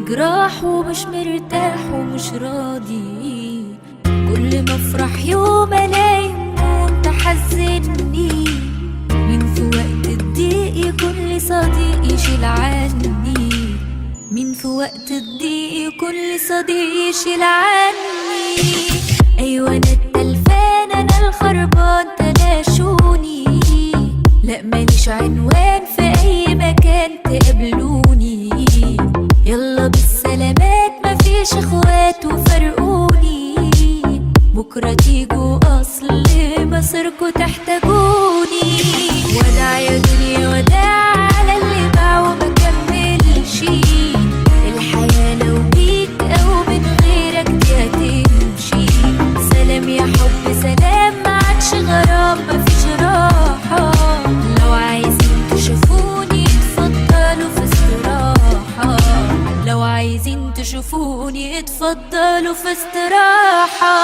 جراح ومش مرتاح ومش راضي. كل ما افرح يوم الاقي هموم تحزني. مين في وقت الضيق يكون لي صديق يشيل عني؟ مين في وقت الضيق يكون لي صديق يشيل عني؟ ايوه انا التلفان انا الخربان تلاشوني. لا ماليش عنوان في اي مكان تقابلوني. يلا بالسلامات مفيش اخوات وفرقوني. بكرة تيجوا اصل مصيركوا تحتاجوني. وداع يا دنيا وداع على اللي باع ومكملش. الحياة لو بيك او من غيرك دي هتمشي. سلام يا حب سلام معادش غرام مفيش راحة. لو عايزين تشوفوني اتفضلوا في استراحة. لو عايزين تشوفوني اتفضلوا في استراحة.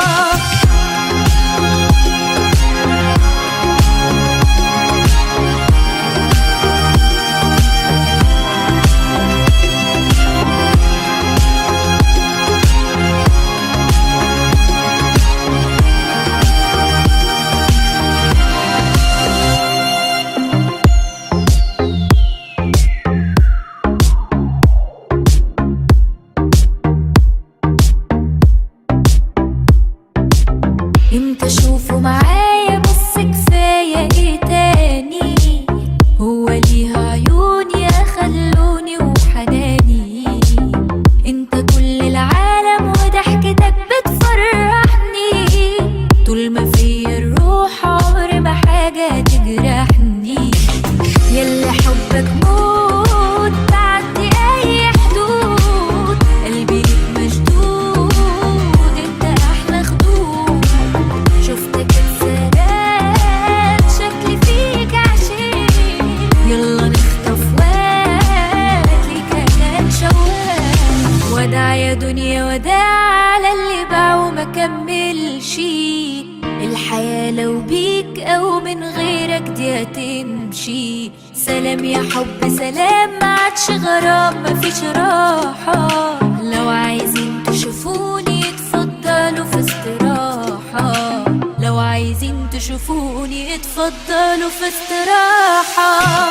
امتى اشوفه معايا بس كفاية ايه تاني؟ هو ليها عيون يا خلوني وحناني. انت كل العالم وضحكتك بتفرحني. طول ما فيا الروح عمر ما حاجة تجرحني. ياللي حبك موت بعدي اي حدود. قلبي ليك مشدود انت احلى خدود. شفتك اتسرقت شكلي فيك عشيق. يلا نخطف وقت لي كمان شواق. وداع يا دنيا وداع على اللي باع ومكملش. الحياة لو بيك او من غيرك دي هتمشي. سلام يا حب سلام معادش غرام مفيش راحة. لو عايزين تشوفوني اتفضلوا في استراحة. لو عايزين تشوفوني اتفضلوا في استراحة.